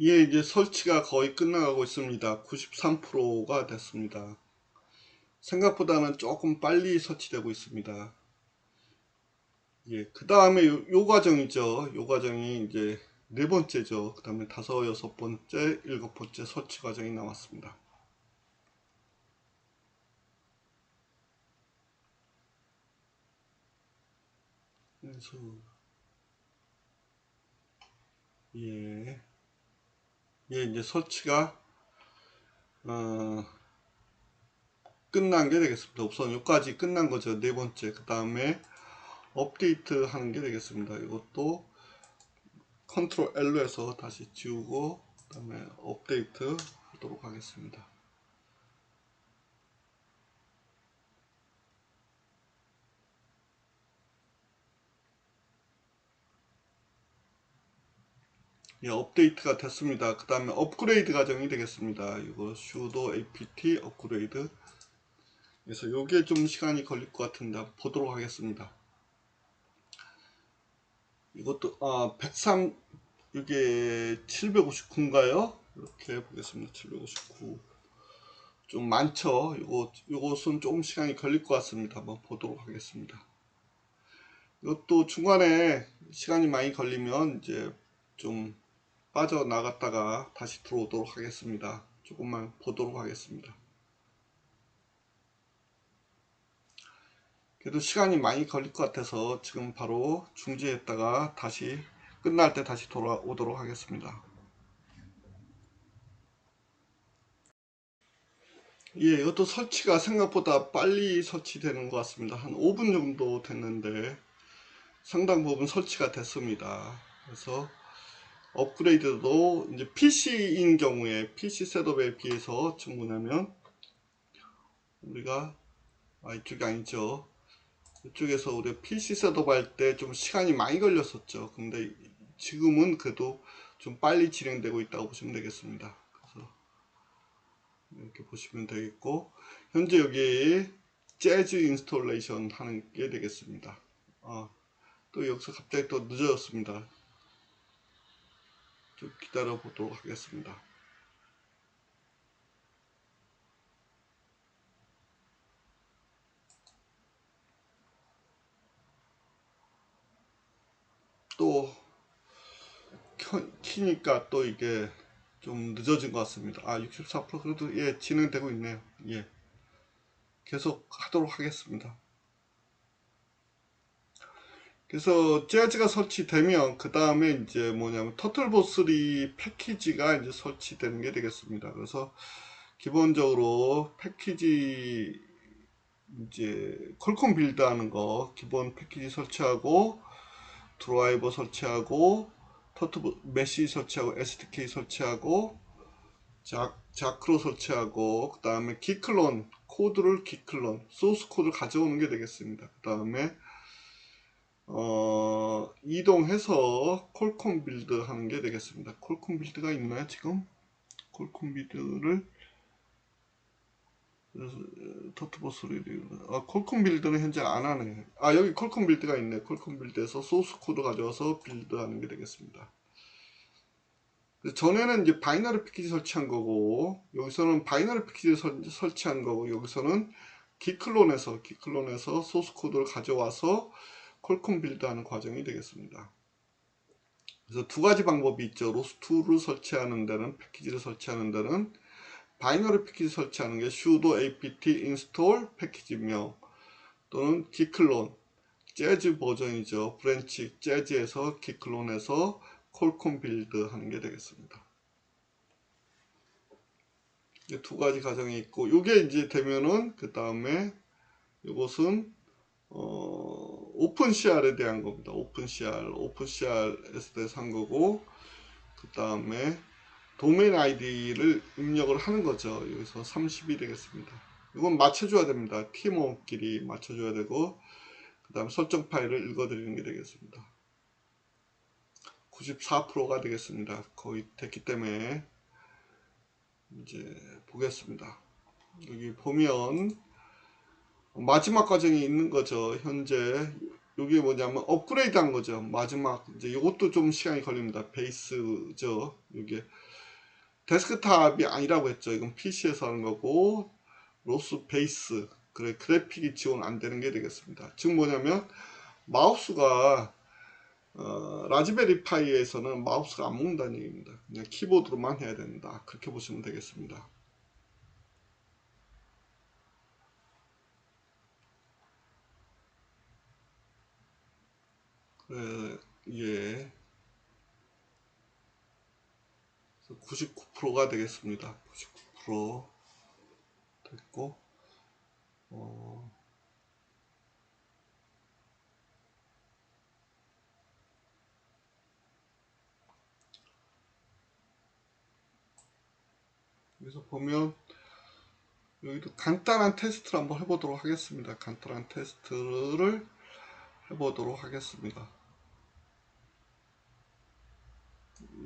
예, 이제 설치가 거의 끝나가고 있습니다. 93%가 됐습니다. 생각보다는 조금 빨리 설치되고 있습니다. 예, 그 다음에 요 과정이죠. 요 과정이 이제 네 번째죠. 그 다음에 다섯, 여섯 번째, 일곱 번째 설치 과정이 남았습니다. 그래서, 예, 예, 이제 설치가, 어, 끝난 게 되겠습니다. 우선 여기까지 끝난 거죠. 네 번째. 그 다음에 업데이트 하는 게 되겠습니다. 이것도 컨트롤 L로 해서 다시 지우고 그 다음에 업데이트 하도록 하겠습니다. 예, 업데이트가 됐습니다. 그 다음에 업그레이드 과정이 되겠습니다. 이거 sudo apt 업그레이드. 그래서 요게 좀 시간이 걸릴 것 같은데 한번 보도록 하겠습니다. 이것도 103 이게 759인가요? 이렇게 보겠습니다. 759 좀 많죠. 요것은 조금 시간이 걸릴 것 같습니다. 한번 보도록 하겠습니다. 이것도 중간에 시간이 많이 걸리면 이제 좀 빠져나갔다가 다시 들어오도록 하겠습니다. 조금만 보도록 하겠습니다. 그래도 시간이 많이 걸릴 것 같아서 지금 바로 중지했다가 다시 끝날 때 다시 돌아오도록 하겠습니다. 예, 이것도 설치가 생각보다 빨리 설치되는 것 같습니다. 한 5분 정도 됐는데 상당 부분 설치가 됐습니다. 그래서 업그레이드도 이제 PC인 경우에 PC 셋업에 비해서 충분하면 우리가 이쪽이 아니죠. 이쪽에서 우리 PC 셋업 할 때 좀 시간이 많이 걸렸었죠. 근데 지금은 그래도 좀 빨리 진행되고 있다고 보시면 되겠습니다. 그래서 이렇게 보시면 되겠고 현재 여기 재즈 인스톨레이션 하는 게 되겠습니다. 또 여기서 갑자기 또 늦어졌습니다. 좀 기다려 보도록 하겠습니다. 또 키니까 또 이게 좀 늦어진 것 같습니다. 64% 그래도 예 진행되고 있네요. 예 계속 하도록 하겠습니다. 그래서 재즈가 설치되면 그 다음에 이제 뭐냐면 터틀보3 패키지가 이제 설치되는 게 되겠습니다. 그래서 기본적으로 패키지 이제 퀄컴 빌드하는 거 기본 패키지 설치하고 드라이버 설치하고 터틀보 메시 설치하고 SDK 설치하고 자크로 설치하고 그 다음에 기클론 코드를 기클론 소스 코드를 가져오는 게 되겠습니다. 그 다음에 이동해서 콜콤 빌드 하는 게 되겠습니다. 콜콤 빌드가 있나요 지금? 콜콤 빌드를 터트버스를 콜콤 빌드는 현재 안 하네. 여기 콜콤 빌드가 있네. 콜콤 빌드에서 소스 코드 가져와서 빌드 하는 게 되겠습니다. 전에는 이제 바이너리 패키지 설치한 거고 여기서는 바이너리 패키지 설치한 거고 여기서는 기클론에서 소스 코드를 가져와서 콜콤 빌드하는 과정이 되겠습니다. 그래서 두 가지 방법이 있죠. 로스2를 설치하는 데는 패키지를 설치하는 데는 바이너리 패키지 설치하는 게 sudo apt install 패키지명 또는 기클론 재즈 버전이죠. 브랜치 재즈에서 기클론에서 콜콤 빌드 하는 게 되겠습니다. 두 가지 과정이 있고 이게 이제 되면은 그 다음에 이것은 오픈CR에 대한 겁니다. 오픈CR에서 대해서 한 거고 그 다음에 도메인 아이디를 입력을 하는 거죠. 여기서 30이 되겠습니다. 이건 맞춰줘야 됩니다. 팀원끼리 맞춰줘야 되고 그 다음 설정 파일을 읽어드리는 게 되겠습니다. 94%가 되겠습니다. 거의 됐기 때문에 이제 보겠습니다. 여기 보면 마지막 과정이 있는 거죠. 현재 요게 뭐냐면 업그레이드 한 거죠. 마지막 이제 요것도 좀 시간이 걸립니다. 베이스죠. 요게 데스크탑이 아니라고 했죠. 이건 PC에서 하는 거고 로스 베이스 그래 그래픽이 지원 안 되는 게 되겠습니다. 지금 뭐냐면 마우스가 라즈베리 파이에서는 마우스가 안 먹는다는 얘기입니다. 그냥 키보드로만 해야 된다. 그렇게 보시면 되겠습니다. 예, 99%가 되겠습니다. 99% 됐고, 어, 여기서 보면 여기도 간단한 테스트를 한번 해보도록 하겠습니다. 간단한 테스트를 해보도록 하겠습니다.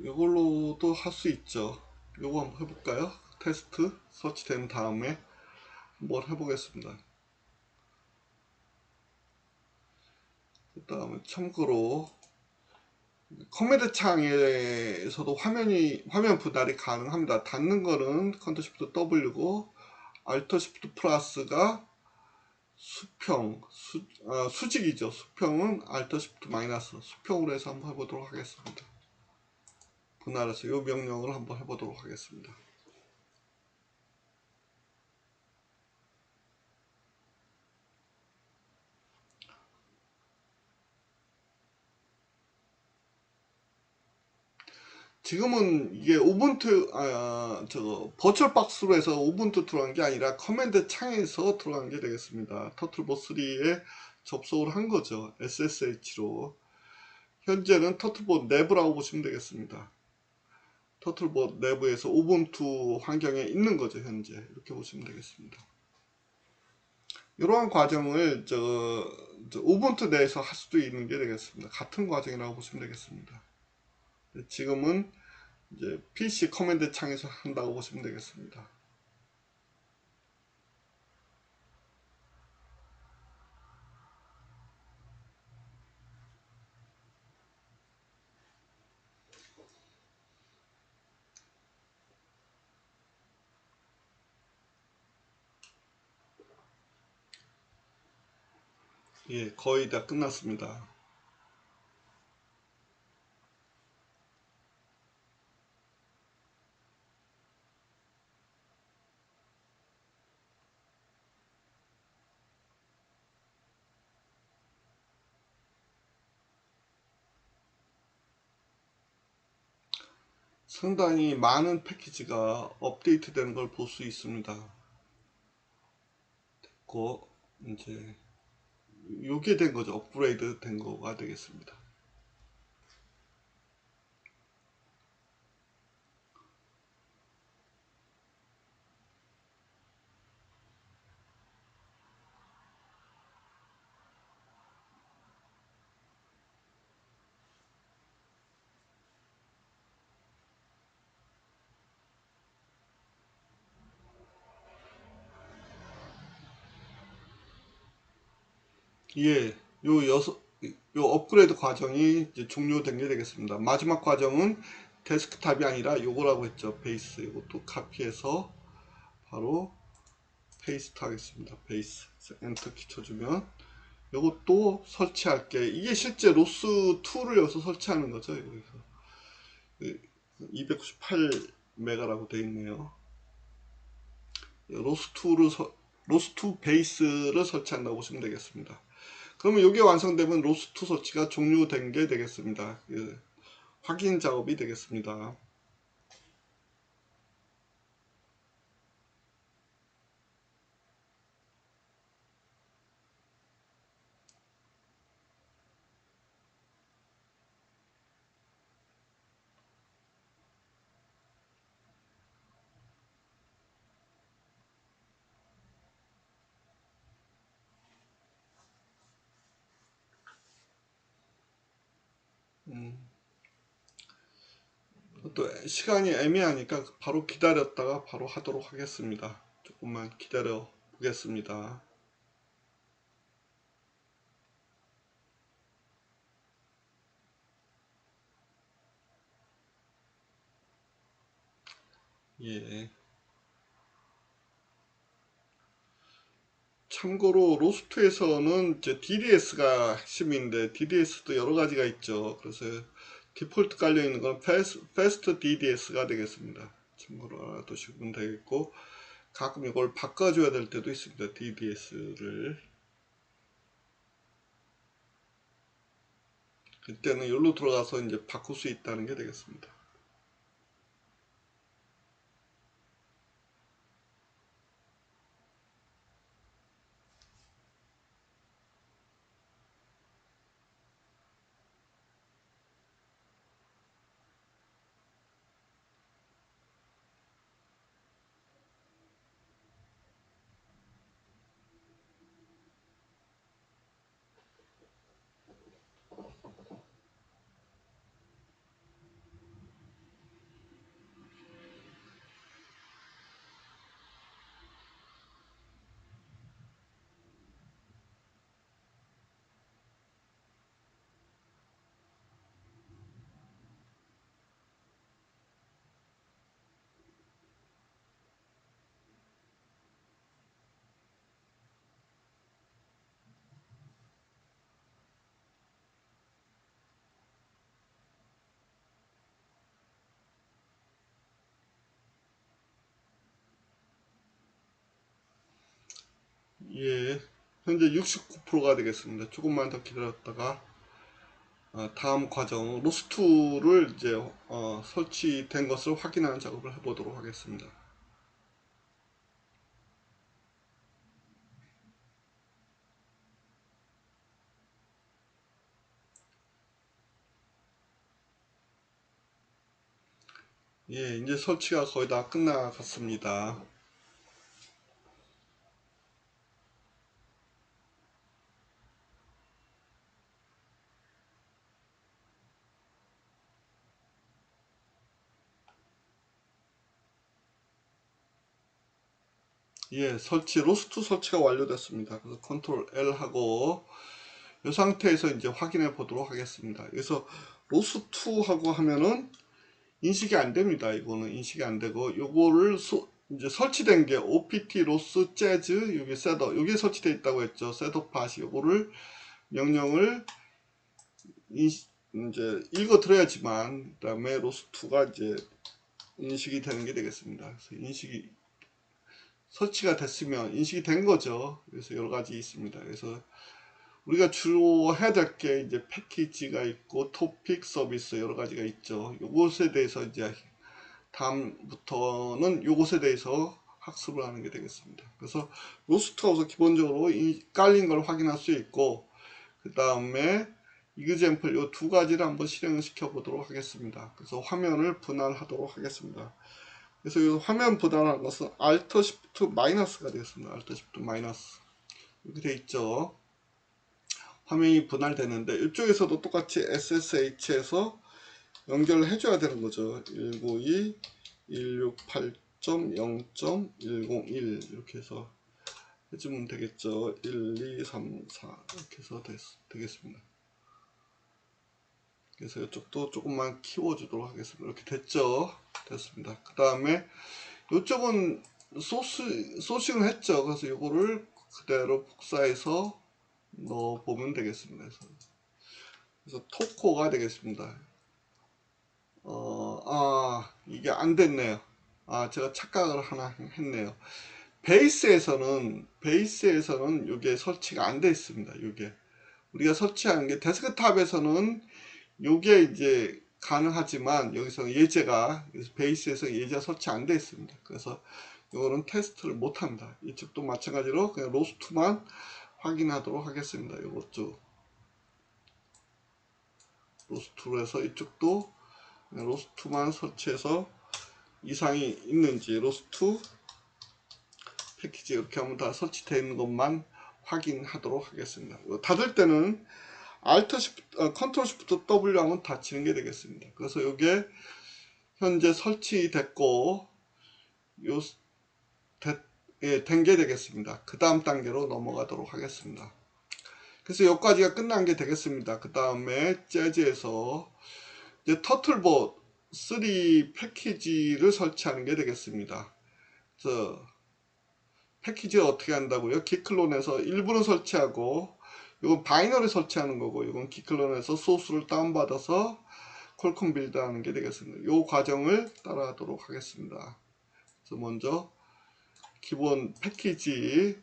이걸로도 할 수 있죠. 이거 한번 해볼까요? 테스트 설치된 다음에 한번 해보겠습니다. 그 다음에 참고로 커맨드 창에서도 화면 분할이 가능합니다. 닫는 거는 컨트롤 시프트 W고 알터 시프트 플러스가 수직이죠. 수평은 알터 시프트 마이너스 수평으로 해서 한번 해보도록 하겠습니다. 분할해서 이 명령을 한번 해보도록 하겠습니다. 지금은 이게 우분투 버추얼 박스로 해서 우분투 들어간 게 아니라 커맨드 창에서 들어간 게 되겠습니다. 터틀보 3에 접속을 한 거죠. SSH로. 현재는 터틀보 내부라고 보시면 되겠습니다. 터틀보 내부에서 우분투 환경에 있는 거죠. 현재 이렇게 보시면 되겠습니다. 이러한 과정을 우분투 내에서 할 수도 있는 게 되겠습니다. 같은 과정이라고 보시면 되겠습니다. 지금은 이제 PC 커맨드 창에서 한다고 보시면 되겠습니다. 예, 거의 다 끝났습니다. 상당히 많은 패키지가 업데이트 되는 걸 볼 수 있습니다. 그 이제 요게 된 거죠. 업그레이드 된 거가 되겠습니다. 예, 요 업그레이드 과정이 이제 종료된 게 되겠습니다. 마지막 과정은 데스크탑이 아니라 요거라고 했죠. 베이스. 이것도 카피해서 바로 페이스트 하겠습니다. 베이스. 엔터 키 쳐주면 요것도 설치할게. 이게 실제 로스2를 여기서 설치하는 거죠. 여기서 298메가라고 되어 있네요. 로스2 베이스를 설치한다고 보시면 되겠습니다. 그러면 이게 완성되면 로스2 설치가 종료된 게 되겠습니다. 확인 작업이 되겠습니다. 또 시간이 애매하니까 바로 기다렸다가 바로 하도록 하겠습니다. 조금만 기다려 보겠습니다. 예. 참고로 로스트에서는 이제 DDS가 핵심인데 DDS도 여러 가지가 있죠. 그래서 디폴트 깔려 있는 건 패스트 DDS가 되겠습니다. 참고로 알아두시면 되겠고, 가끔 이걸 바꿔줘야 될 때도 있습니다. DDS를. 그때는 여기로 들어가서 이제 바꿀 수 있다는 게 되겠습니다. 예, 현재 69%가 되겠습니다. 조금만 더 기다렸다가 다음 과정 로스트를 이제 설치된 것을 확인하는 작업을 해보도록 하겠습니다. 예, 이제 설치가 거의 다 끝나갔습니다. 예, 로스트 설치가 완료됐습니다. 그래서 컨트롤 L 하고 이 상태에서 이제 확인해 보도록 하겠습니다. 그래서 로스트 하고 하면은 인식이 안 됩니다. 이거는 인식이 안 되고, 요거를 이제 설치된 게 OPT 로스 재즈 여기 셋업, 여기 설치되어 있다고 했죠. 셋업 팟이 요거를 명령을 이제 읽어 들어야지만 그다음에 로스2가 이제 인식이 되는 게 되겠습니다. 그래서 인식이 설치가 됐으면 인식이 된 거죠. 그래서 여러 가지 있습니다. 그래서 우리가 주로 해야 될 게 이제 패키지가 있고 토픽 서비스 여러 가지가 있죠. 요것에 대해서 이제 다음부터는 요것에 대해서 학습을 하는 게 되겠습니다. 그래서 로스트하우스 기본적으로 이 깔린 걸 확인할 수 있고, 그 다음에 이그젬플 요 두 가지를 한번 실행을 시켜 보도록 하겠습니다. 그래서 화면을 분할하도록 하겠습니다. 그래서 이 화면 분할하는 것은 Alt Shift 마이너스가 되겠습니다. Alt Shift 마이너스 이렇게 돼 있죠. 화면이 분할되는데 이쪽에서도 똑같이 SSH에서 연결을 해줘야 되는 거죠. 192 168.0.101 이렇게 해서 해주면 되겠죠. 1, 2, 3, 4 이렇게 해서 되겠습니다. 그래서 이쪽도 조금만 키워주도록 하겠습니다. 이렇게 됐죠. 됐습니다. 그 다음에 이쪽은 소싱을 했죠. 그래서 이거를 그대로 복사해서 넣어보면 되겠습니다. 그래서 토코가 되겠습니다. 이게 안 됐네요. 제가 착각을 하나 했네요. 베이스에서는 이게 설치가 안 돼 있습니다. 이게 우리가 설치하는 게 데스크탑에서는 이게 이제 가능하지만 여기서는 베이스에서 예제가 설치 안 돼 있습니다. 그래서 이거는 테스트를 못 합니다. 이쪽도 마찬가지로 그냥 로스트만 확인하도록 하겠습니다. 이것도 로스트로 해서 이쪽도 로스트만 설치해서 이상이 있는지 로스트 패키지 이렇게 하면 다 설치되어 있는 것만 확인하도록 하겠습니다. 닫을 때는 컨트롤 쉬프트 W 하면 닫히는 게 되겠습니다. 그래서 이게 현재 설치됐고 된 게 되겠습니다. 그 다음 단계로 넘어가도록 하겠습니다. 그래서 여기까지가 끝난 게 되겠습니다. 그 다음에 재즈에서 이제 터틀봇 3 패키지를 설치하는 게 되겠습니다. 그래서 패키지를 어떻게 한다고요? 기클론에서 일부는 설치하고, 이건 바이너리 설치하는 거고, 이건 기클론에서 소스를 다운받아서 퀄컴 빌드하는 게 되겠습니다. 이 과정을 따라하도록 하겠습니다. 그래서 먼저 기본 패키지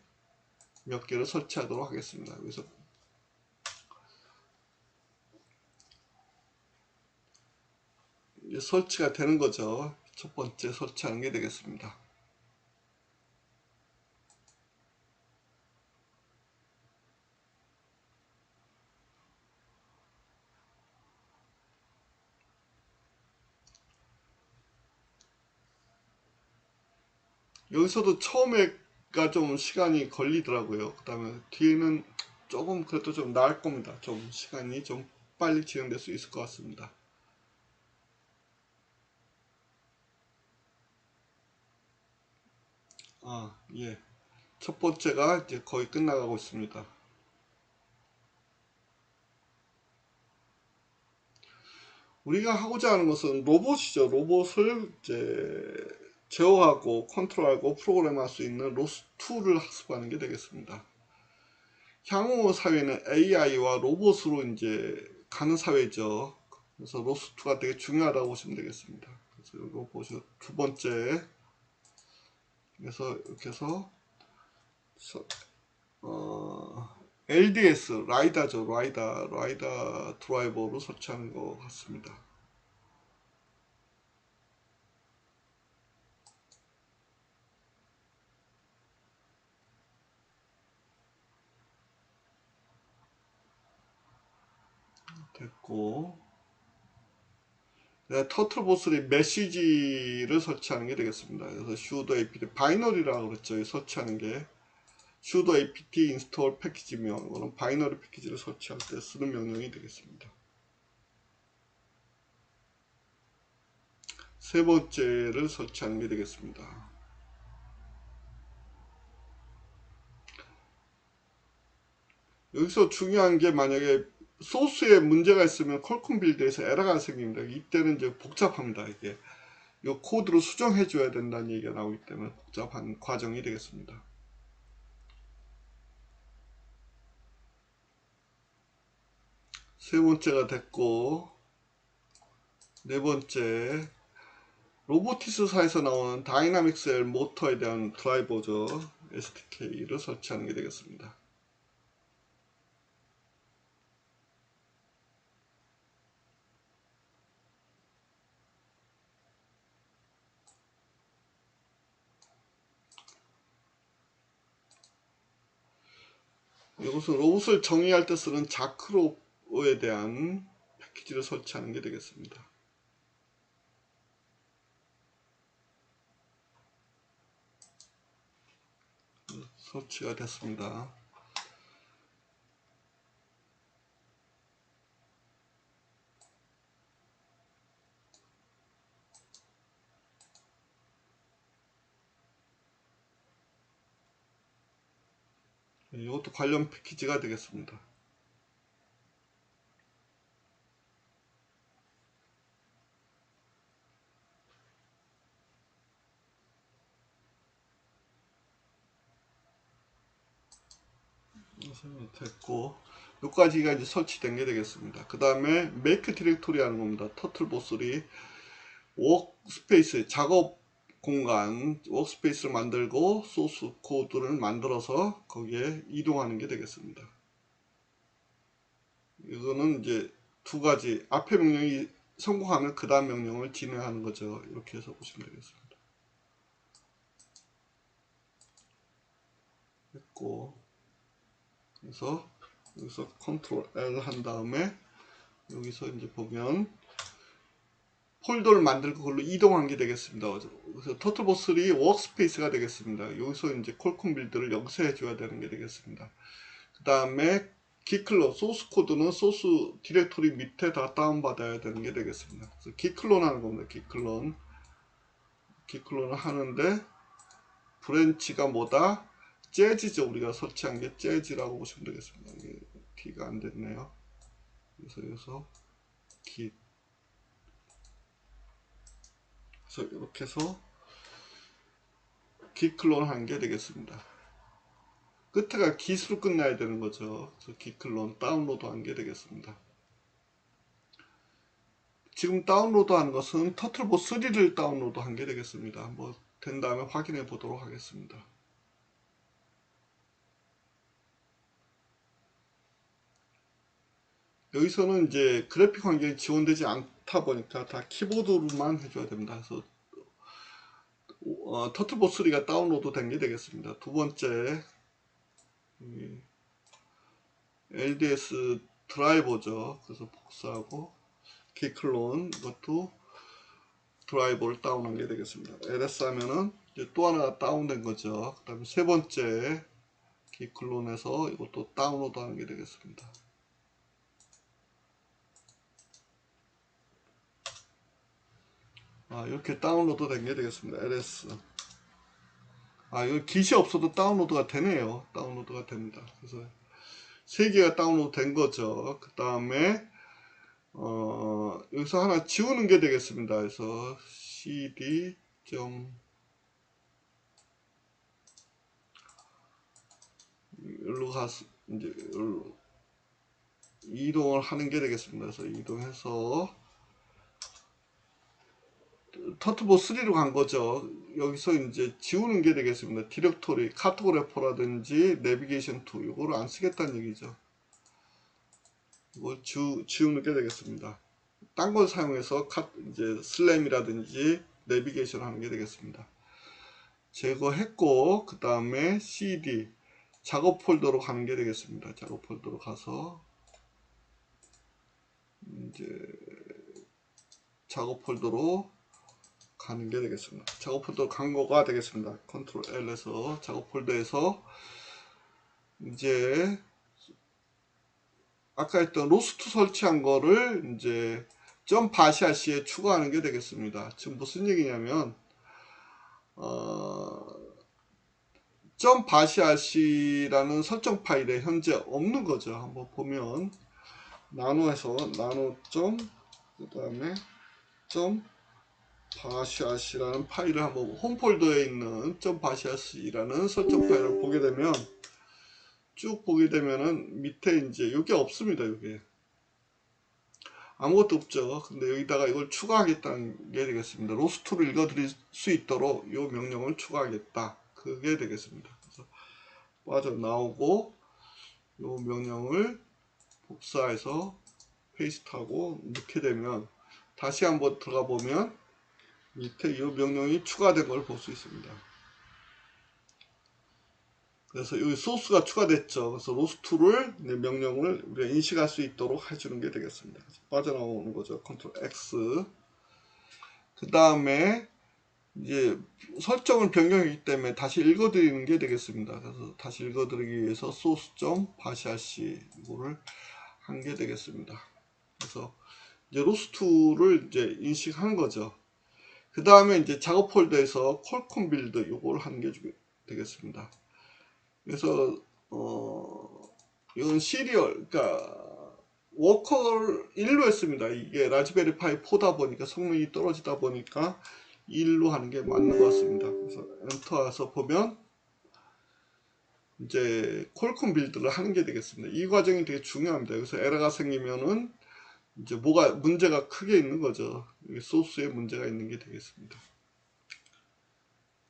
몇 개를 설치하도록 하겠습니다. 그래서 이제 설치가 되는 거죠. 첫 번째 설치하는 게 되겠습니다. 여기서도 처음에가 좀 시간이 걸리더라고요. 그 다음에 뒤에는 조금 그래도 좀 나을 겁니다. 좀 시간이 좀 빨리 진행될 수 있을 것 같습니다. 예. 첫 번째가 이제 거의 끝나가고 있습니다. 우리가 하고자 하는 것은 로봇이죠. 로봇을 이제 제어하고 컨트롤하고 프로그램할 수 있는 로스2를 학습하는 게 되겠습니다. 향후 사회는 AI와 로봇으로 이제 가는 사회죠. 그래서 로스2가 되게 중요하다고 보시면 되겠습니다. 그래서 이거 보시면 두 번째, 그래서 이렇게 해서 LDS 라이다죠. 라이다 드라이버로 설치하는 것 같습니다. 됐고, 네, 터틀보스의 메시지를 설치하는 게 되겠습니다. 그래서 sudo apt 바이너리라고 그랬죠. 설치하는 게 sudo apt install 패키지명, 이거는 바이너리 패키지를 설치할 때 쓰는 명령이 되겠습니다. 세 번째를 설치하는 게 되겠습니다. 여기서 중요한 게 만약에 소스에 문제가 있으면 퀄컴 빌드에서 에러가 생깁니다. 이때는 이제 복잡합니다. 이게 이 코드를 수정해 줘야 된다는 얘기가 나오기 때문에 복잡한 과정이 되겠습니다. 세 번째가 됐고, 네 번째, 로보티스사에서 나오는 다이나믹스L 모터에 대한 드라이버죠. SDK를 설치하는 게 되겠습니다. 이것은 로봇을 정의할 때 쓰는 자크로에 대한 패키지를 설치하는 게 되겠습니다. 설치가 됐습니다. 이것도 관련 패키지가 되겠습니다. 됐고, 여기까지가 이제 설치된 게 되겠습니다. 그 다음에 make 디렉토리 하는 겁니다. 터틀보스리 워크스페이스 작업 공간 워크스페이스를 만들고 소스 코드를 만들어서 거기에 이동하는 게 되겠습니다. 이거는 이제 두 가지 앞에 명령이 성공하면 그 다음 명령을 진행하는 거죠. 이렇게 해서 보시면 되겠습니다. 됐고, 그래서 여기서 컨트롤 L 한 다음에 여기서 이제 보면 폴더를 만들고 그걸로 이동한 게 되겠습니다. 그래서 터틀보스3 워크스페이스가 되겠습니다. 여기서 이제 퀄컴 빌드를 영세해 줘야 되는 게 되겠습니다. 그 다음에 기클론 소스 코드는 소스 디렉토리 밑에 다 다운받아야 되는 게 되겠습니다. 그래서 기클론 하는 겁니다. 기클론을 하는데 브랜치가 뭐다? 재즈죠. 우리가 설치한 게 재즈라고 보시면 되겠습니다. 이게 T가 안 됐네요. 그래서 여기서 기 그래서 이렇게 해서 기클론 한 게 되겠습니다. 끝에가 기수로 끝나야 되는 거죠. 그래서 기클론 다운로드 한 게 되겠습니다. 지금 다운로드 하는 것은 터틀보 3를 다운로드 한 게 되겠습니다. 뭐 된 다음에 확인해 보도록 하겠습니다. 여기서는 이제 그래픽 환경이 지원되지 않다 보니까 다 키보드로만 해줘야 됩니다. 그래서 터틀보 3가 다운로드 된 게 되겠습니다. 두 번째 LDS 드라이버죠. 그래서 복사하고 기클론 이것도 드라이버를 다운한 게 되겠습니다. LS 하면은 이제 또 하나 다운된 거죠. 그 다음에 세 번째 기클론에서 이것도 다운로드 하는 게 되겠습니다. 이렇게 다운로드 된 게 되겠습니다. LS. 이거 기시 없어도 다운로드가 되네요. 다운로드가 됩니다. 그래서 세 개가 다운로드 된 거죠. 그 다음에 여기서 하나 지우는 게 되겠습니다. 그래서 cd 여기로 가서 이제 여기로 이동을 하는 게 되겠습니다. 그래서 이동해서 터트보 3로 간 거죠. 여기서 이제 지우는 게 되겠습니다. 디렉토리, 카토그래퍼라든지 내비게이션 2 이거를 안 쓰겠다는 얘기죠. 이걸 지우는 게 되겠습니다. 딴 걸 사용해서 이제 슬램이라든지 내비게이션 하는 게 되겠습니다. 제거했고 그 다음에 cd 작업 폴더로 가는 게 되겠습니다. 작업 폴더로 가서 이제 작업 폴더로 가는 게 되겠습니다. 작업 폴더 간 거가 되겠습니다. 컨트롤 L에서 작업 폴더에서 이제 아까 했던 로스트 설치한 거를 이제 점 바시아시에 추가하는 게 되겠습니다. 지금 무슨 얘기냐면 점 바시아시라는 설정 파일에 현재 없는 거죠. 한번 보면 나노에서 나노 그 다음에 점 바시아시라는 파일을 한번 홈 폴더에 있는 점 바시아시라는 설정 파일을 보게 되면 쭉 보게 되면은 밑에 이제 이게 없습니다. 이게 아무것도 없죠. 근데 여기다가 이걸 추가하겠다는 게 되겠습니다. 로스트를 읽어드릴 수 있도록 이 명령을 추가하겠다. 그게 되겠습니다. 그래서 빠져나오고 이 명령을 복사해서 페이스트하고 넣게 되면 다시 한번 들어가 보면 밑에 이 명령이 추가된 걸 볼 수 있습니다. 그래서 여기 소스가 추가됐죠. 그래서 로스트를 명령을 우리가 인식할 수 있도록 해주는 게 되겠습니다. 빠져나오는 거죠. 컨트롤 X. 그 다음에 이제 설정을 변경했기 때문에 다시 읽어드리는 게 되겠습니다. 그래서 다시 읽어드리기 위해서 소스.바시아시 이거를 한 게 되겠습니다. 그래서 이제 로스트를 이제 인식하는 거죠. 그 다음에 이제 작업 폴더에서 콜콤 빌드 이걸 하는 게 되겠습니다. 그래서 이건 시리얼, 그러니까 워커를 1로 했습니다. 이게 라즈베리 파이 4다 보니까 성능이 떨어지다 보니까 1로 하는 게 맞는 것 같습니다. 그래서 엔터해서 보면 이제 콜콤 빌드를 하는 게 되겠습니다. 이 과정이 되게 중요합니다. 그래서 에러가 생기면은 이제 뭐가 문제가 크게 있는 거죠. 소스에 문제가 있는 게 되겠습니다.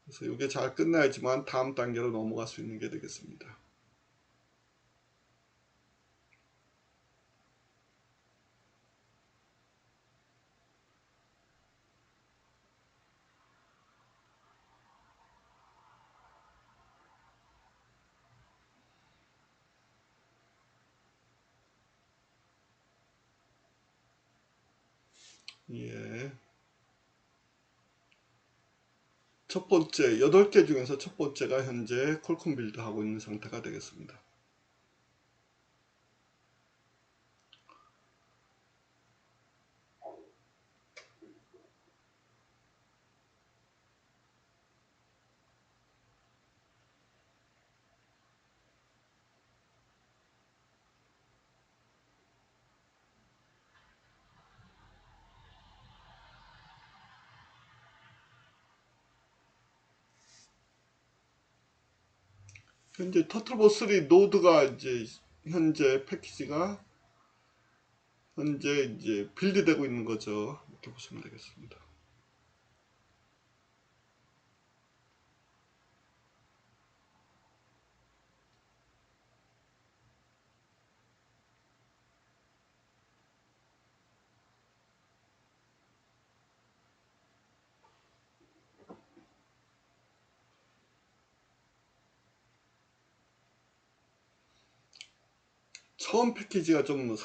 그래서 이게 잘 끝나야지만 다음 단계로 넘어갈 수 있는 게 되겠습니다. 예. 첫 번째, 8개 중에서 첫 번째가 현재 콜콤 빌드 하고 있는 상태가 되겠습니다. 현재 터틀보3 노드가 이제 현재 패키지가 현재 이제 빌드되고 있는 거죠. 이렇게 보시면 되겠습니다. 처음 패키지가 좀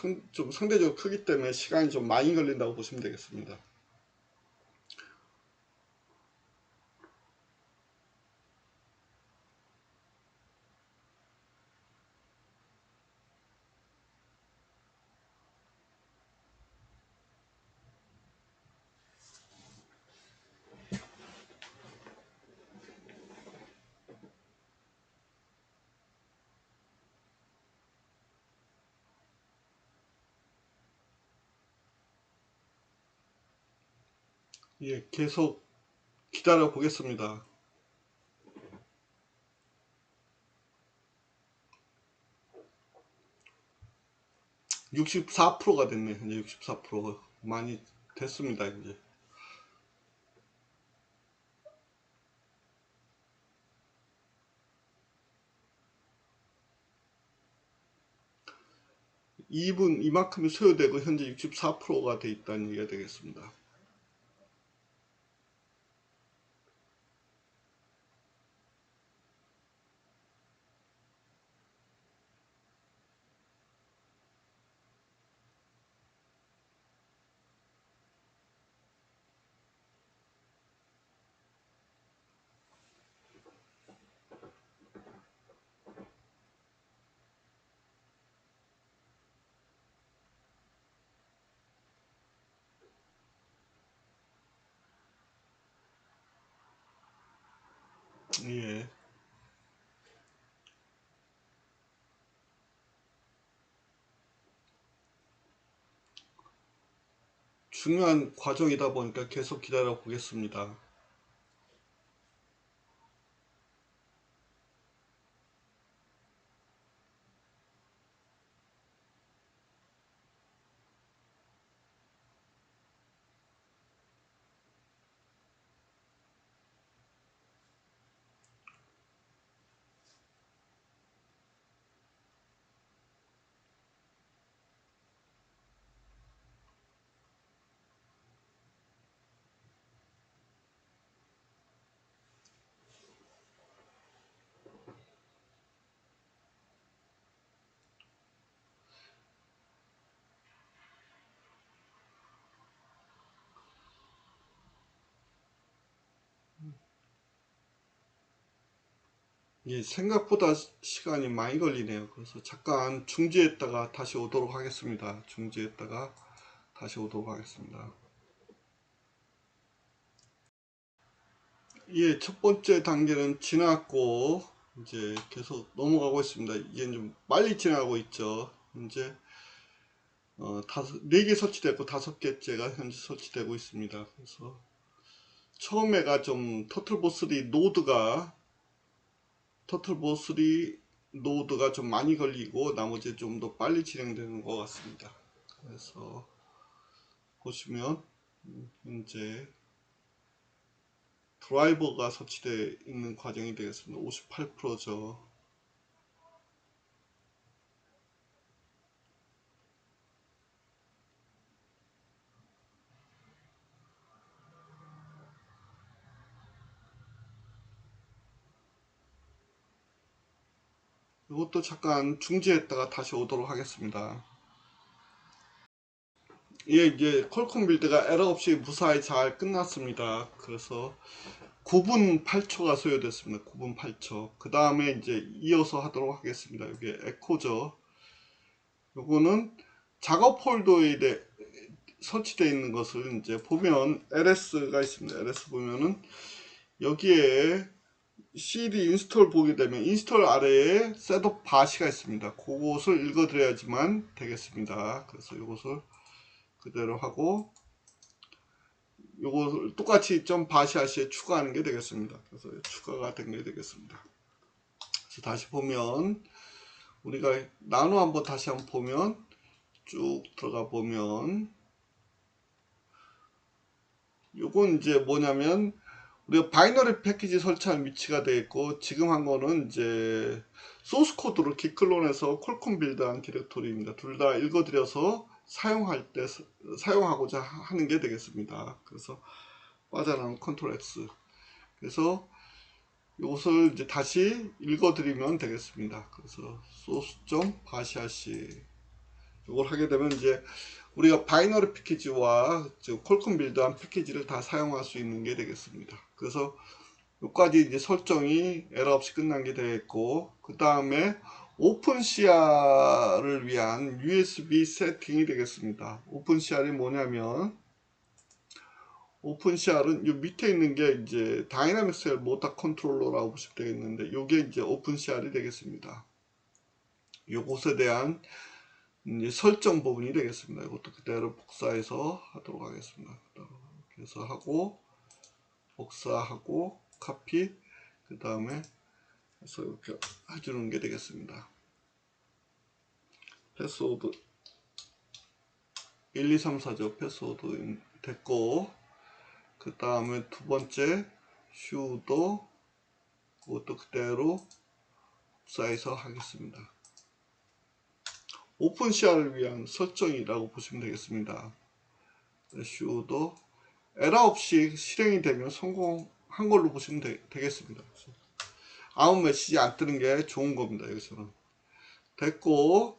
상대적으로 크기 때문에 시간이 좀 많이 걸린다고 보시면 되겠습니다. 예, 계속 기다려 보겠습니다. 64%가 됐네. 이제 64%가 많이 됐습니다. 이제 2분 이만큼이 소요되고 현재 64%가 돼 있다는 얘기가 되겠습니다. 예. 중요한 과정이다 보니까 계속 기다려 보겠습니다. 예, 생각보다 시간이 많이 걸리네요. 그래서 잠깐 중지했다가 다시 오도록 하겠습니다. 중지했다가 다시 오도록 하겠습니다. 예, 첫 번째 단계는 지났고 이제 계속 넘어가고 있습니다. 이게 좀 빨리 지나가고 있죠. 이제 네 개 설치됐고 다섯 개째가 현재 설치되고 있습니다. 그래서 처음에가 좀 터틀보3 노드가 좀 많이 걸리고 나머지 좀 더 빨리 진행되는 것 같습니다. 그래서 보시면 현재 드라이버가 설치되어 있는 과정이 되겠습니다. 58%죠. 이것도 잠깐 중지했다가 다시 오도록 하겠습니다. 예, 이제 퀄컴 빌드가 에러 없이 무사히 잘 끝났습니다. 그래서 9분 8초가 소요됐습니다. 9분 8초. 그 다음에 이제 이어서 하도록 하겠습니다. 이게 에코죠. 요거는 작업 폴더에 설치되어 있는 것을 이제 보면 LS가 있습니다. LS 보면은 여기에 CD 인스톨 보게 되면 인스톨 아래에 셋업 바시가 있습니다. 그것을 읽어드려야지만 되겠습니다. 그래서 이것을 그대로 하고 요것을 똑같이 점 바시아시에 추가하는 게 되겠습니다. 그래서 추가가 된 게 되겠습니다. 그래서 다시 보면 우리가 나노 한번 다시 한번 보면 쭉 들어가 보면 요건 이제 뭐냐면 우리가 바이너리 패키지 설치한 위치가 되어 있고, 지금 한 거는 이제 소스 코드로 기클론에서 퀄컴 빌드한 디렉토리입니다. 둘 다 읽어드려서 사용할 때 사용하고자 하는 게 되겠습니다. 그래서 빠져나온 컨트롤 X. 그래서 이것을 이제 다시 읽어드리면 되겠습니다. 그래서 소스 바시아시 이걸 하게 되면 이제 우리가 바이너리 패키지와 퀄컴 빌드한 패키지를 다 사용할 수 있는 게 되겠습니다. 그래서 여기까지 이제 설정이 에러 없이 끝난 게 되겠고, 그 다음에 오픈CR을 위한 USB 세팅이 되겠습니다. 오픈CR이 뭐냐면, 오픈CR은 이 밑에 있는 게 이제 다이나믹 셀 모터 컨트롤러라고 보시면 되겠는데, 이게 이제 오픈CR이 되겠습니다. 요것에 대한 이제 설정 부분이 되겠습니다. 이것도 그대로 복사해서 하도록 하겠습니다. 이렇게 해서 하고, 복사하고, 카피, 그 다음에 해서 이렇게 해주는 게 되겠습니다. 패스워드 1, 2, 3, 4죠. 패스워드 됐고, 그 다음에 두 번째 sudo 그것도 그대로 복사해서 하겠습니다. 오픈CR을 위한 설정이라고 보시면 되겠습니다. sudo 에러 없이 실행이 되면 성공한 걸로 보시면 되겠습니다. 아무 메시지 안 뜨는 게 좋은 겁니다. 여기서는 됐고,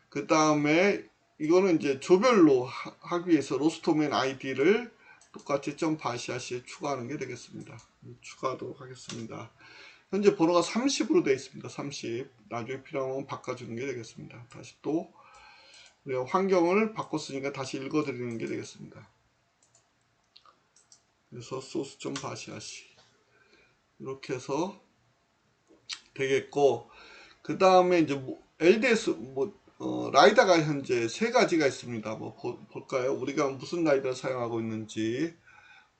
그 다음에 이거는 이제 조별로 하기 위해서 로스트도메인 아이디를 똑같이 .바시아시에 추가하는 게 되겠습니다. 추가하도록 하겠습니다. 현재 번호가 30으로 되어 있습니다. 30. 나중에 필요하면 바꿔주는 게 되겠습니다. 다시 또 우리가 환경을 바꿨으니까 다시 읽어드리는 게 되겠습니다. 그래서 소스.바시아시 이렇게 해서 되겠고, 그 다음에 이제 LDS 라이다가 현재 세 가지가 있습니다. 볼까요? 우리가 무슨 라이다를 사용하고 있는지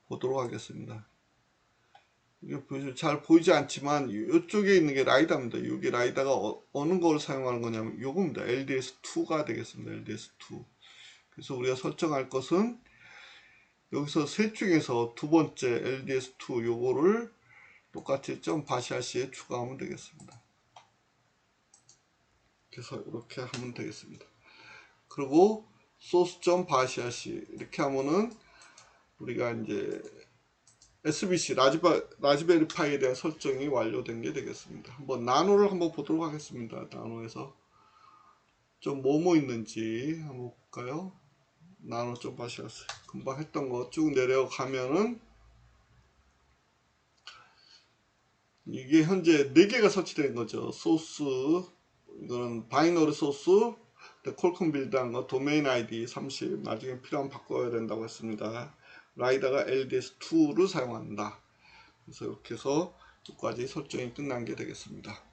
보도록 하겠습니다. 이게 잘 보이지 않지만 이쪽에 있는 게 라이다입니다. 이게 라이다가 어느 걸 사용하는 거냐면 요겁니다. LDS2가 되겠습니다. LDS2. 그래서 우리가 설정할 것은 여기서 셋 중에서 두 번째 LDS2 요거를 똑같이 .바시아시에 추가하면 되겠습니다. 그래서 이렇게 하면 되겠습니다. 그리고 소스.바시아시 이렇게 하면은 우리가 이제 SBC 라즈베리 파이에 대한 설정이 완료된 게 되겠습니다. 한번 나노를 한번 보도록 하겠습니다. 나노에서 좀 뭐뭐 있는지 한번 볼까요? 나노.바시아시 금방 했던 거 쭉 내려가면은 이게 현재 4개가 설치된 거죠. 소스, 이거는 바이너리 소스, 퀄컴 빌드한 거, 도메인 아이디 30, 나중에 필요하면 바꿔야 된다고 했습니다. 라이다가 LDS2를 사용한다. 그래서 이렇게 해서 여기까지 설정이 끝난 게 되겠습니다.